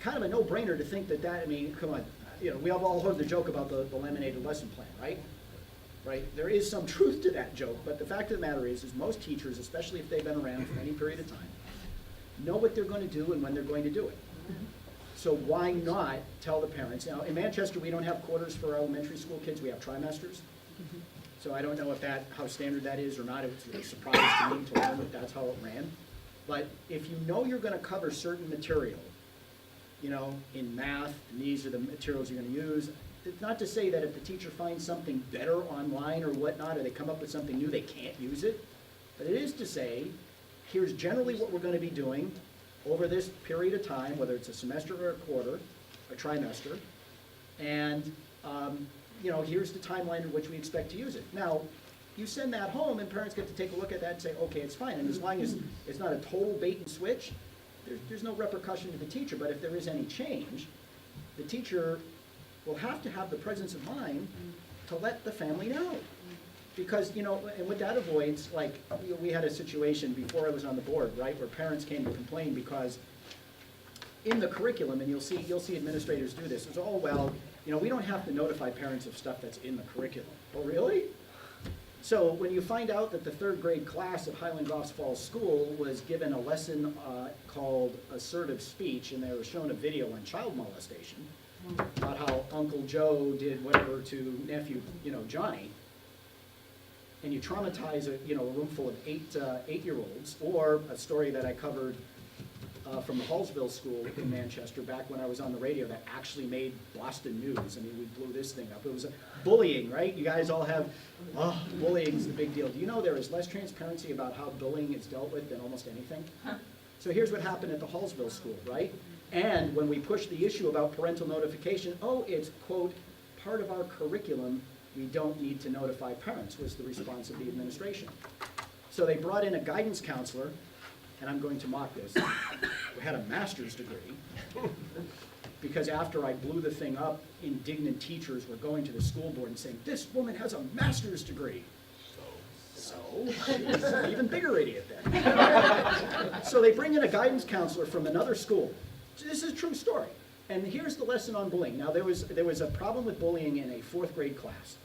kind of a no-brainer to think that I mean, come on, you know, we have all heard the joke about the laminated lesson plan, right? Right? There is some truth to that joke, but the fact of the matter is most teachers, especially if they've been around for any period of time, know what they're going to do and when they're going to do it. So why not tell the parents? Now, in Manchester, we don't have quarters for our elementary school kids. We have trimesters. So I don't know if how standard that is or not. It was a surprise to me to learn that that's how it ran. But if you know you're going to cover certain material, you know, in math, and these are the materials you're going to use, it's not to say that if the teacher finds something better online or whatnot, or they come up with something new, they can't use it. But it is to say, here's generally what we're going to be doing over this period of time, whether it's a semester or a quarter, a trimester, and you know, here's the timeline in which we expect to use it. Now, you send that home and parents get to take a look at that and say, okay, it's fine. And as long as it's not a total bait and switch, there's no repercussion to the teacher. But if there is any change, the teacher will have to have the presence of mind to let the family know. Because, you know, and what that avoids, like, we had a situation before I was on the board, right, where parents came to complain because in the curriculum, and you'll see administrators do this, it's all, well, you know, we don't have to notify parents of stuff that's in the curriculum. Oh, really? So when you find out that the 3rd grade class at Highland Goffs Falls School was given a lesson called assertive speech, and they were shown a video on child molestation, about how Uncle Joe did whatever to nephew, you know, Johnny, and you traumatize a room full of eight-year-olds, or a story that I covered from the Hallsville School in Manchester back when I was on the radio that actually made Boston news. I mean, we blew this thing up. It was bullying, right? You guys all have, bullying is the big deal. Do you know there is less transparency about how bullying is dealt with than almost anything? So here's what happened at the Hallsville School, right? And when we pushed the issue about parental notification, it's, quote, part of our curriculum, we don't need to notify parents, was the response of the administration. So they brought in a guidance counselor, and I'm going to mock this, who had a master's degree, because after I blew the thing up, indignant teachers were going to the school board and saying, this woman has a master's degree. So she's an even bigger idiot then. So they bring in a guidance counselor from another school. This is a true story. And here's the lesson on bullying. Now, there was a problem with bullying in a 4th grade class.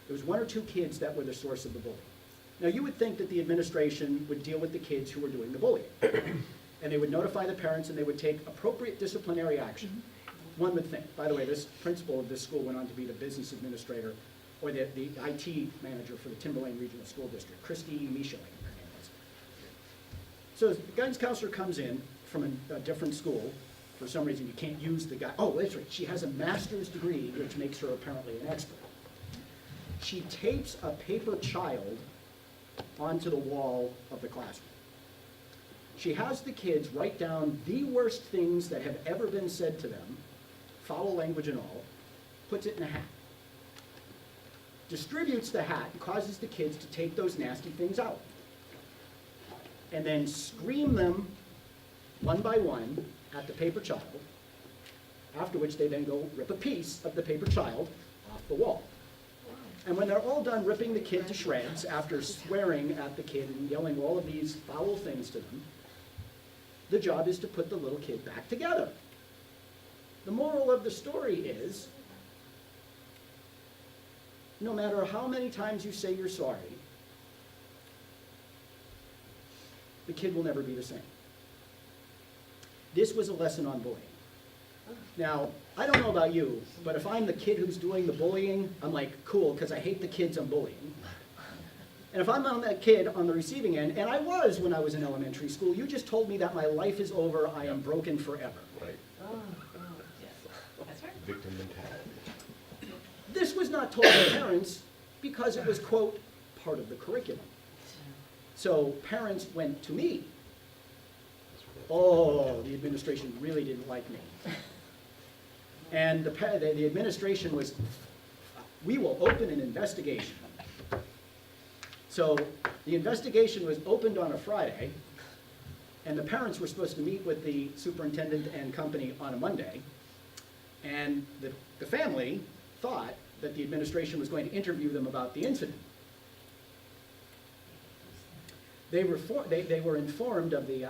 There was 1 or 2 kids that were the source of the bullying. Now, you would think that the administration would deal with the kids who were doing the bullying. And they would notify the parents, and they would take appropriate disciplinary action. One would think. By the way, this principal of this school went on to be the business administrator, or the IT manager for the Timberlane Regional School District, Christy Michelin, her name was. So the guidance counselor comes in from a different school. For some reason, you can't use the guy. Oh, that's right. She has a master's degree, which makes her apparently an expert. She tapes a paper child onto the wall of the classroom. She has the kids write down the worst things that have ever been said to them, foul language and all, puts it in a hat. Distributes the hat and causes the kids to take those nasty things out. And then scream them one by one at the paper child, after which they then go rip a piece of the paper child off the wall. And when they're all done ripping the kid to shreds, after swearing at the kid and yelling all of these foul things to them, the job is to put the little kid back together. The moral of the story is, no matter how many times you say you're sorry, the kid will never be the same. This was a lesson on bullying. Now, I don't know about you, but if I'm the kid who's doing the bullying, I'm like, cool, because I hate the kids I'm bullying. And if I'm on that kid on the receiving end, and I was when I was in elementary school, you just told me that my life is over, I am broken forever. Right. Yes. That's right. Victim mentality. This was not told to parents because it was, quote, part of the curriculum. So parents went to me. Oh, the administration really didn't like me. And the administration was, we will open an investigation. So the investigation was opened on a Friday, and the parents were supposed to meet with the superintendent and company on a Monday, and the family thought that the administration was going to interview them about the incident. They were informed of the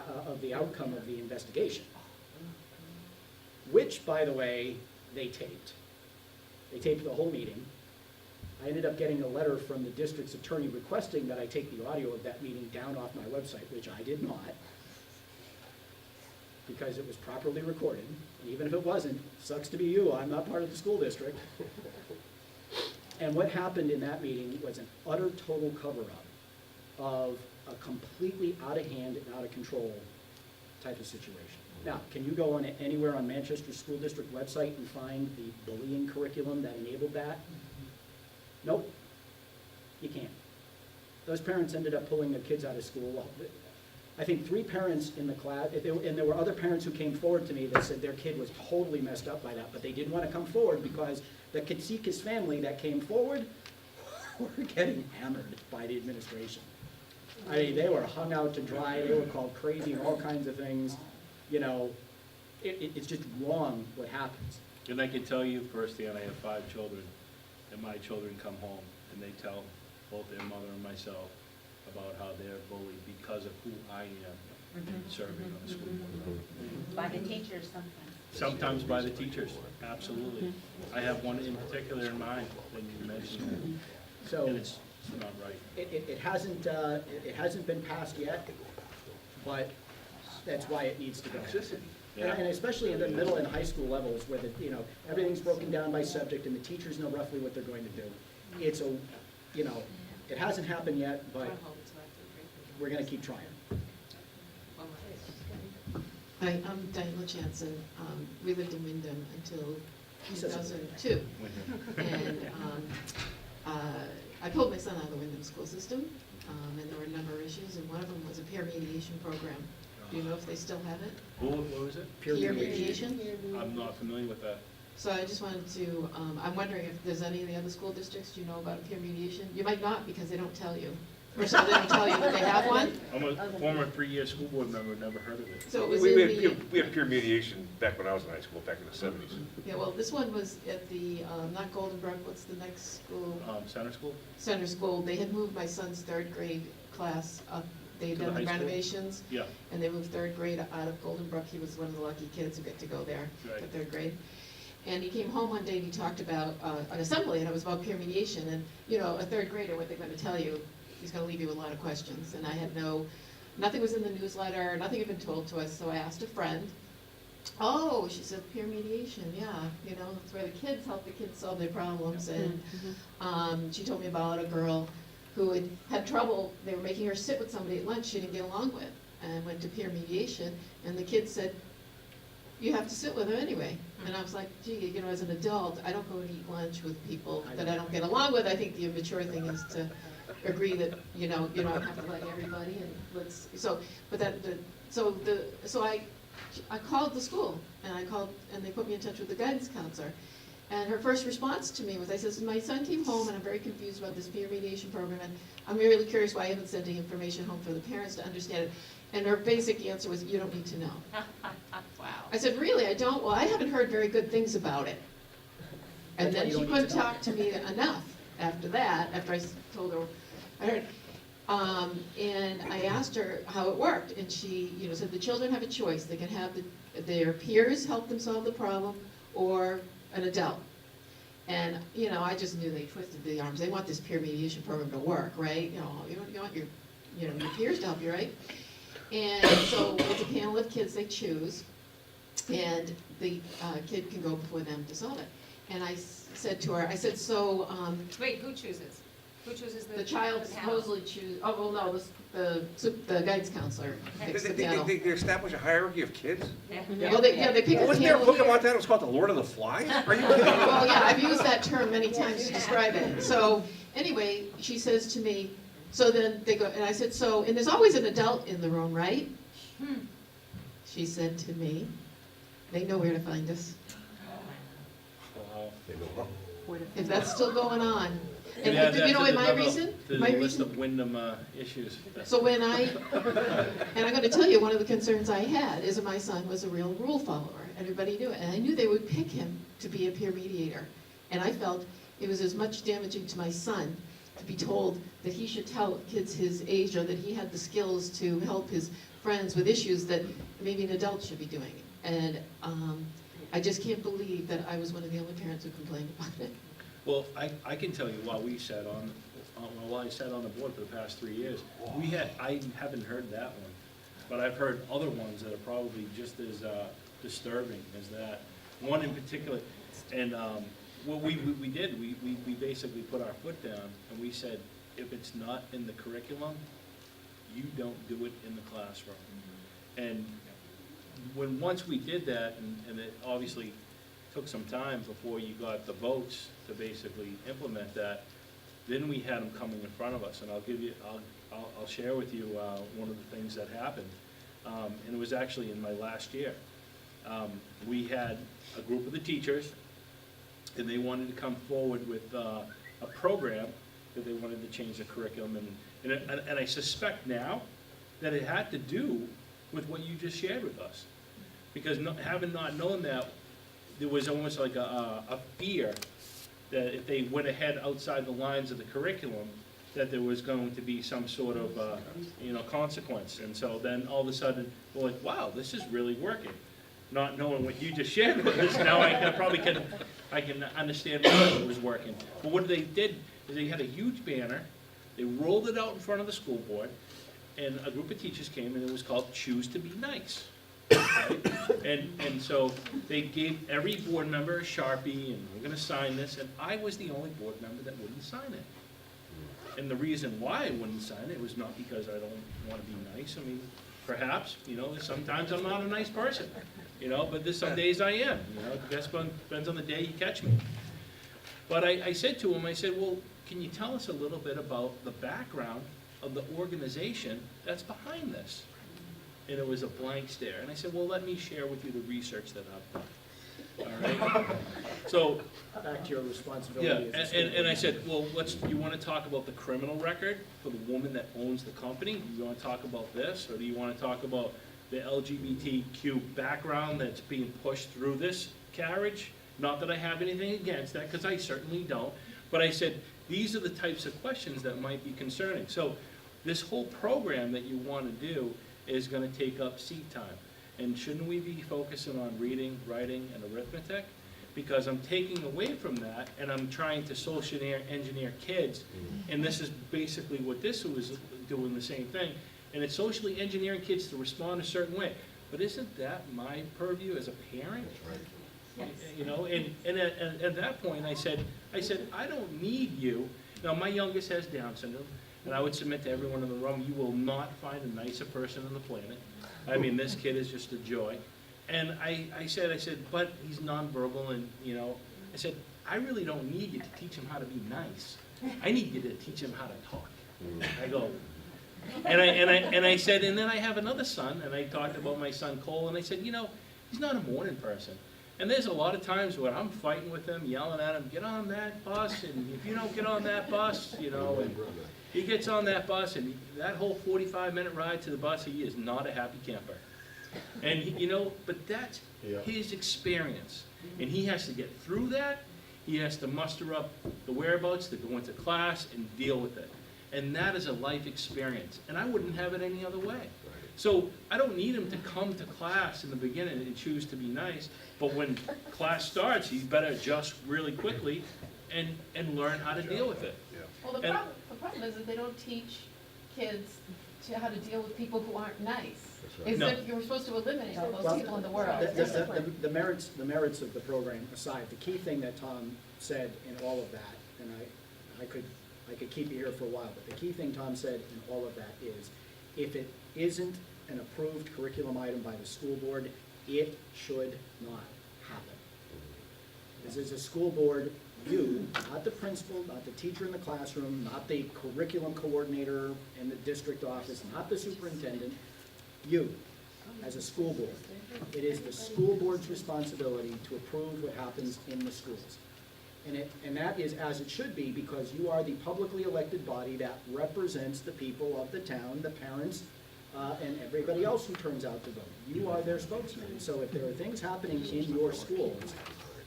outcome of the investigation. which, by the way, they taped. They taped the whole meeting. I ended up getting a letter from the district's attorney requesting that I take the audio of that meeting down off my website, which I did not, because it was properly recorded. And even if it wasn't, sucks to be you, I'm not part of the school district. And what happened in that meeting was an utter total cover-up of a completely out of hand and out of control type of situation. Now, can you go on anywhere on Manchester School District website and find the bullying curriculum that enabled that? Nope, you can't. Those parents ended up pulling their kids out of school. I think 3 parents in the class, and there were other parents who came forward to me that said their kid was totally messed up by that, but they didn't want to come forward because the Katsikas family that came forward were getting hammered by the administration. I mean, they were hung out to dry, they were called crazy and all kinds of things. You know, it's just wrong what happens. And I can tell you firsthand, I have 5 children, and my children come home and they tell both their mother and myself about how they're bullied because of who I am serving on the school board. By the teachers sometimes. Sometimes by the teachers, absolutely. I have one in particular in mind that you mentioned, So and it's not right. it hasn't been passed yet, but that's why it needs to go. Yeah. And especially in the middle and high school levels where everything's broken down by subject and the teachers know roughly what they're going to do. It's it hasn't happened yet, but we're gonna keep trying. Hi, I'm Diane Jansen. We lived in Wyndham until He says it. 2002. And I pulled my son out of the Wyndham school system, and there were a number of issues, and one of them was a peer mediation program. Do you know if they still have it? What was it? Peer mediation? I'm not familiar with that. So I just wanted to, I'm wondering if there's any of the other school districts, do you know about peer mediation? You might not, because they don't tell you. Or so they don't tell you that they have one. I'm a former 3-year school board member, never heard of it. So it was We in the, we had peer mediation back when I was in high school, back in the 70s. yeah, well, this one was at the, not Golden Brook, what's the next school? Center school? Center School. They had moved my son's 3rd grade class up. They had To the done the high school? renovations, Yeah. and they moved 3rd grade out of Golden Brook. He was one of the lucky kids who get to go there Right. for 3rd grade. And he came home one day and he talked about an assembly, and it was about peer mediation. And, you know, a 3rd grader, what they're going to tell you, he's going to leave you with a lot of questions. And I had nothing was in the newsletter, nothing had been told to us, so I asked a friend. Oh, she said, peer mediation, yeah, you know, it's where the kids help the kids solve their problems. And she told me about a girl who had trouble, they were making her sit with somebody at lunch she didn't get along with, and went to peer mediation, and the kid said, you have to sit with them anyway. And I was like, gee, you know, as an adult, I don't go and eat lunch with people that I don't get along with. I think the immature thing is to agree that, you know, you don't have to like everybody, and let's, so I called the school, and they put me in touch with the guidance counselor. And her first response to me was, I says, my son came home and I'm very confused about this peer mediation program, and I'm really curious why I haven't sent any information home for the parents to understand it. And her basic answer was, you don't need to know. Wow. I said, really, I don't? Well, I haven't heard very good things about it. And That's why then you she don't need couldn't to know. talk to me enough after that, after I told her, I heard. And I asked her how it worked, and she, you know, said the children have a choice. They can have their peers help them solve the problem, or an adult. And, you know, I just knew they twisted the arms. They want this peer mediation program to work, right? You know, you want your peers to help you, right? And so it's a panel of kids they choose, and the kid can go before them to solve it. And I said to her, I said, so, Wait, who chooses? Who chooses the? the child the panel? supposedly choose, oh, well, no, the guidance counselor picks the panel. They establish a hierarchy of kids? Yeah. Well, they pick a Wasn't there a panel book here. about that? It was called The Lord of the Flies? Are you kidding? Well, yeah, I've used that term many times to describe it. So, anyway, she says to me, so then they go, and I said, so, and there's always an adult in the room, right? She said to me, they know where to find us. Wow. If that's still going on. And Yeah, you know what my that's reason? the My list reason? of Wyndham issues. So and I'm gonna tell you, one of the concerns I had is that my son was a real rule follower. Everybody knew it, and I knew they would pick him to be a peer mediator. And I felt it was as much damaging to my son to be told that he should tell kids his age, or that he had the skills to help his friends with issues that maybe an adult should be doing. And I just can't believe that I was one of the only parents who complained about it. Well, I can tell you, while I sat on the board for the past 3 years, I haven't heard that one, but I've heard other ones that are probably just as disturbing as that. One in particular, and what we did, we basically put our foot down, and we said, if it's not in the curriculum, you don't do it in the classroom. And once we did that, and it obviously took some time before you got the votes to basically implement that, then we had them coming in front of us, and I'll share with you one of the things that happened, and it was actually in my last year. We had a group of the teachers, and they wanted to come forward with a program that they wanted to change the curriculum, and I suspect now that it had to do with what you just shared with us. Because having not known that, there was almost like a fear that if they went ahead outside the lines of the curriculum, that there was going to be some sort of, consequence. And so then all of a sudden, we're like, wow, this is really working. Not knowing what you just shared with us, now I can understand why it was working. But what they did is they had a huge banner, they rolled it out in front of the school board, and a group of teachers came, and it was called Choose to Be Nice. Right? And so they gave every board member a Sharpie, and we're gonna sign this, and I was the only board member that wouldn't sign it. And the reason why I wouldn't sign it was not because I don't wanna be nice. I mean, perhaps, sometimes I'm not a nice person, but there's some days I am, it depends on the day you catch me. But I said to him, I said, well, can you tell us a little bit about the background of the organization that's behind this? And it was a blank stare. And I said, well, let me share with you the research that I've done. All right? So, Back to your responsibility yeah, as a school board. and I said, well, you want to talk about the criminal record for the woman that owns the company? Do you want to talk about this? Or do you want to talk about the LGBTQ background that's being pushed through this carriage? Not that I have anything against that, because I certainly don't. But I said, these are the types of questions that might be concerning. So this whole program that you want to do is going to take up seat time. And shouldn't we be focusing on reading, writing, and arithmetic? Because I'm taking away from that, and I'm trying to social engineer kids, and this is basically what this was doing, the same thing. And it's socially engineering kids to respond a certain way. But isn't that my purview as a parent? Yes. And at that point, I said, I don't need you. Now, my youngest has Down syndrome, and I would submit to everyone in the room, you will not find a nicer person on the planet. I mean, this kid is just a joy. And I said, but he's nonverbal, and, I said, I really don't need you to teach him how to be nice. I need you to teach him how to talk. I go, and I said, and then I have another son, and I talked about my son Cole, and I said, he's not a morning person. And there's a lot of times when I'm fighting with him, yelling at him, get on that bus, and if you don't get on that bus, and he gets on that bus, and that whole 45-minute ride to the bus, he is not a happy camper. And, but that's his experience. And he has to get through that. He has to muster up the whereabouts to go into class and deal with it. And that is a life experience. And I wouldn't have it any other way. So I don't need him to come to class in the beginning and choose to be nice. But when class starts, he better adjust really quickly and learn how to deal with it. Well, the problem is that they don't teach kids how to deal with people who aren't nice. As No. if you're supposed to eliminate all those Well, people in the world. The merits of the program aside, the key thing that Tom said in all of that, and I could keep you here for a while, but the key thing Tom said in all of that is, if it isn't an approved curriculum item by the school board, it should not happen. Because as a school board, you, not the principal, not the teacher in the classroom, not the curriculum coordinator in the district office, not the superintendent, you, as a school board, it is the school board's responsibility to approve what happens in the schools. And that is as it should be, because you are the publicly elected body that represents the people of the town, the parents, and everybody else who turns out to vote. You are their spokesman. So if there are things happening in your schools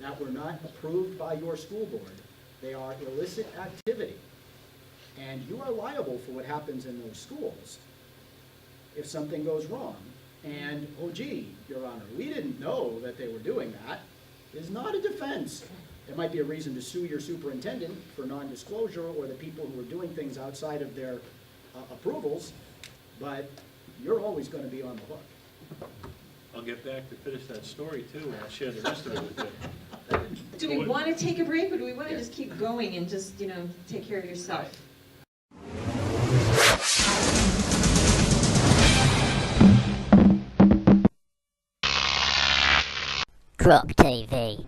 that were not approved by your school board, they are illicit activity. And you are liable for what happens in those schools if something goes wrong. And, oh gee, Your Honor, we didn't know that they were doing that. is not a defense. It might be a reason to sue your superintendent for non-disclosure or the people who are doing things outside of their approvals, but you're always going to be on the hook. I'll get back to finish that story too, and I'll share the rest of it with you. Do we want to take a break, or do we want to just keep going and just, take care of yourself? Crop TV.